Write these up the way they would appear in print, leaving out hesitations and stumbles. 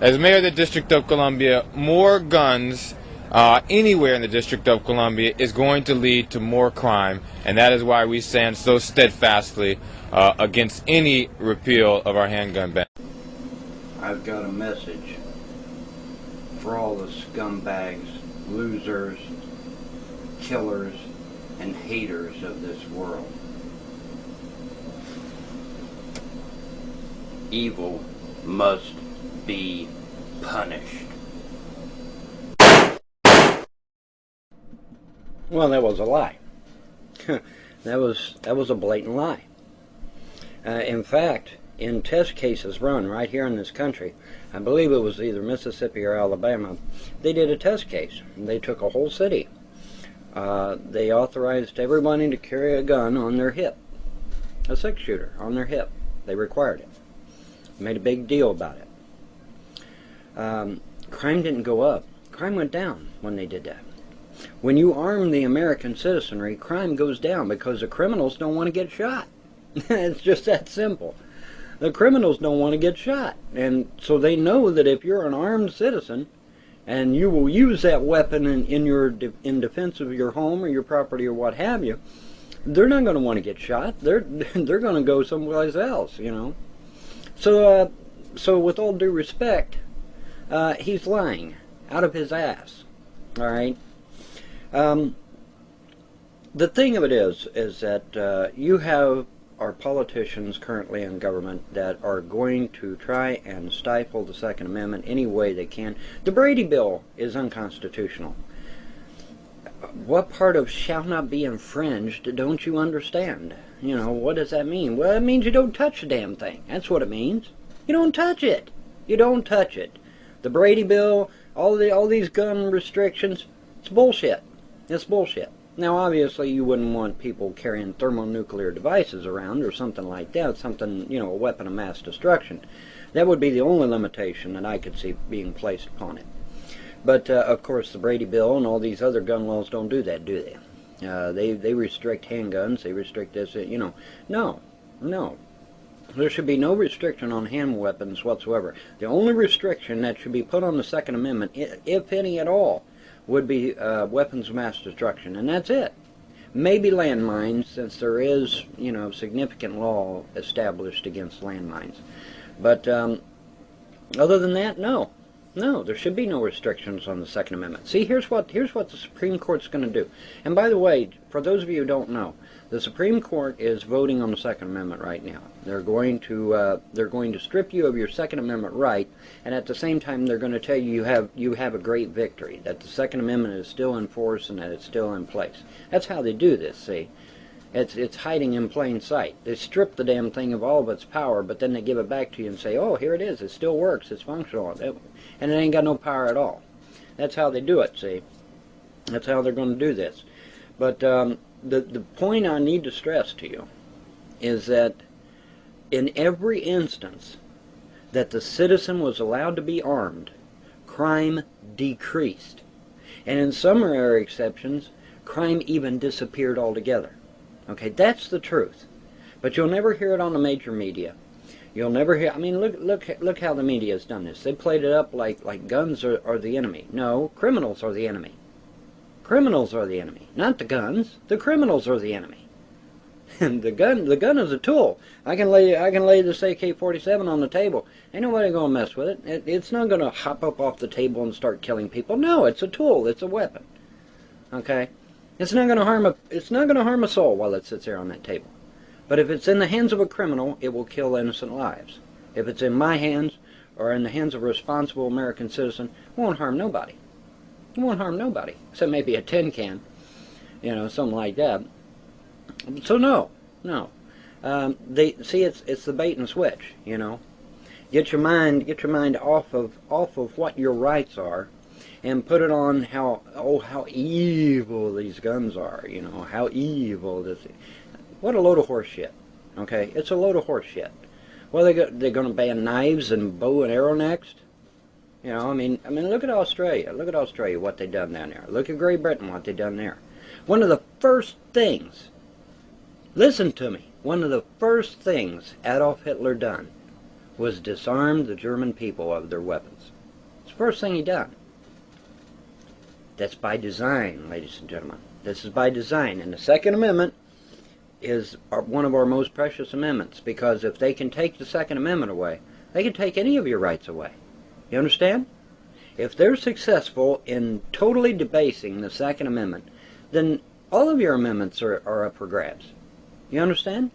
As mayor of the District of Columbia, more guns anywhere in the District of Columbia is going to lead to more crime, and that is why we stand so steadfastly against any repeal of our handgun ban. I've got a message for all the scumbags, losers, killers, and haters of this world. Evil must be punished. Well, that was a lie. that was a blatant lie. In fact, in test cases run right here in this country, I believe it was either Mississippi or Alabama, they did a test case. They took a whole city. They authorized everybody to carry a gun on their hip, a six-shooter on their hip. They required it. Made a big deal about it. Crime didn't go up. Crime went down when they did that. When you arm the American citizenry, crime goes down because the criminals don't want to get shot. It's just that simple. The criminals don't want to get shot. And so they know that if you're an armed citizen and you will use that weapon in defense of your home or your property or what have you, they're not going to want to get shot. They're going to go someplace else, you know. So with all due respect, he's lying out of his ass. All right. The thing of it is that you have our politicians currently in government that are going to try and stifle the Second Amendment any way they can. The Brady Bill is unconstitutional. What part of shall not be infringed don't you understand? You know, what does that mean? Well, it means you don't touch the damn thing. That's what it means. You don't touch it. You don't touch it. The Brady Bill, all these gun restrictions, it's bullshit. It's bullshit. Now, obviously, you wouldn't want people carrying thermonuclear devices around or something like that, something, you know, a weapon of mass destruction. That would be the only limitation that I could see being placed upon it. But, of course, the Brady Bill and all these other gun laws don't do that, do they? They restrict handguns, they restrict this, you know. No. There should be no restriction on hand weapons whatsoever. The only restriction that should be put on the Second Amendment, if any at all, would be weapons of mass destruction, and that's it. Maybe landmines, since there is, you know, significant law established against landmines. But other than that, no, there should be no restrictions on the Second Amendment. See, here's what the Supreme Court's going to do. And by the way, for those of you who don't know, the Supreme Court is voting on the Second Amendment right now. They're going to strip you of your Second Amendment right, and at the same time they're going to tell you you have a great victory, that the Second Amendment is still in force and that it's still in place. That's how they do this. See, it's hiding in plain sight. They strip the damn thing of all of its power, but then they give it back to you and say, "Oh, here it is. It still works. It's functional," and it ain't got no power at all. That's how they do it. See, that's how they're going to do this. But the point I need to stress to you is that in every instance that the citizen was allowed to be armed, crime decreased. And in some rare exceptions, crime even disappeared altogether. Okay, that's the truth. But you'll never hear it on the major media. You'll never hear, I mean, look how the media has done this. They played it up like guns are the enemy. No, criminals are the enemy. Criminals are the enemy, not the guns. The criminals are the enemy. And the gun is a tool. I can lay this AK-47 on the table. Ain't nobody gonna mess with it. It's not gonna hop up off the table and start killing people. No, it's a tool. It's a weapon. Okay, it's not gonna harm a soul while it sits there on that table. But if it's in the hands of a criminal, it will kill innocent lives. If it's in my hands or in the hands of a responsible American citizen, it won't harm nobody. It won't harm nobody, except maybe a tin can, you know, something like that. So no. They see it's the bait and switch, you know. Get your mind off of what your rights are, and put it on how evil these guns are, you know, how evil this. What a load of horse shit. Okay, it's a load of horse shit. Well, they're going to ban knives and bow and arrow next. You know, I mean, look at Australia. Look at Australia, what they done down there. Look at Great Britain, what they done there. One of the first things, listen to me, one of the first things Adolf Hitler done was disarm the German people of their weapons. It's the first thing he done. That's by design, ladies and gentlemen. This is by design. And the Second Amendment is one of our most precious amendments, because if they can take the Second Amendment away, they can take any of your rights away. You understand? If they're successful in totally debasing the Second Amendment, then all of your amendments are up for grabs. You understand?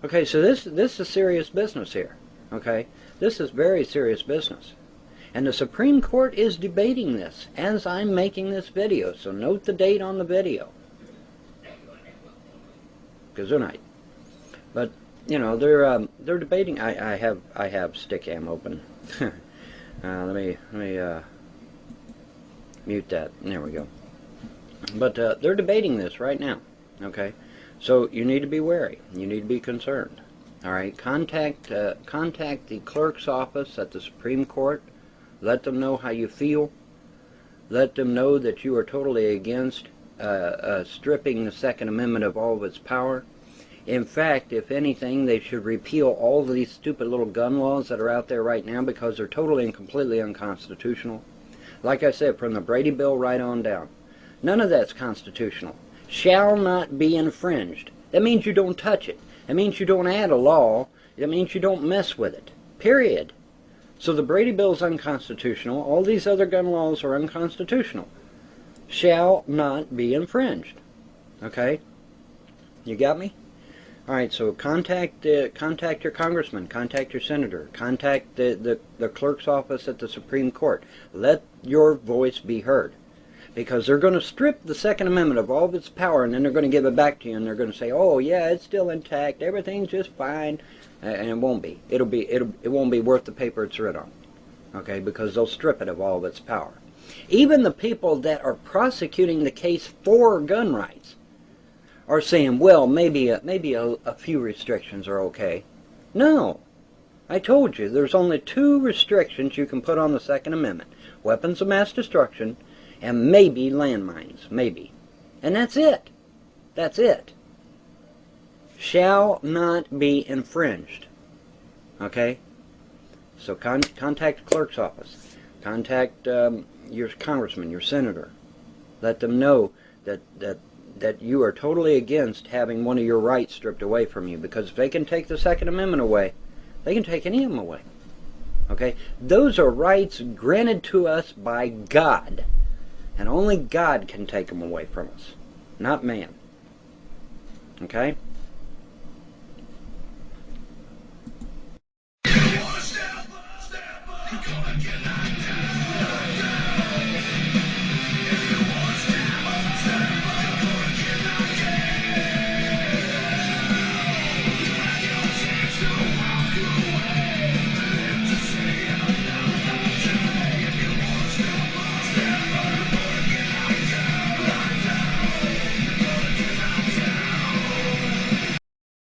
Okay, so this is serious business here. Okay? This is very serious business. And the Supreme Court is debating this as I'm making this video. So note the date on the video. Good night. But you know, they're debating. I have Stickam open. Let me mute that. There we go. But they're debating this right now. Okay, so you need to be wary. You need to be concerned. All right, contact the clerk's office at the Supreme Court. Let them know how you feel. Let them know that you are totally against stripping the Second Amendment of all of its power. In fact, if anything, they should repeal all of these stupid little gun laws that are out there right now, because they're totally and completely unconstitutional. Like I said, from the Brady Bill right on down. None of that's constitutional. Shall not be infringed. That means you don't touch it. That means you don't add a law. That means you don't mess with it. Period. So the Brady Bill is unconstitutional. All these other gun laws are unconstitutional. Shall not be infringed. Okay? You got me? All right, so contact your congressman, contact your senator, contact the clerk's office at the Supreme Court. Let your voice be heard, because they're going to strip the Second Amendment of all of its power, and then they're going to give it back to you, and they're going to say, "Oh yeah, it's still intact, everything's just fine," and it won't be. It won't be worth the paper it's written on. Okay, because they'll strip it of all of its power. Even the people that are prosecuting the case for gun rights are saying, well, maybe a few restrictions are okay. No. I told you, there's only 2 restrictions you can put on the Second Amendment. Weapons of mass destruction and maybe landmines. Maybe. And that's it. That's it. Shall not be infringed. Okay? So contact the clerk's office. Contact your congressman, your senator. Let them know that you are totally against having one of your rights stripped away from you, because if they can take the Second Amendment away, they can take any of them away. Okay? Those are rights granted to us by God, and only God can take them away from us, not man. Okay?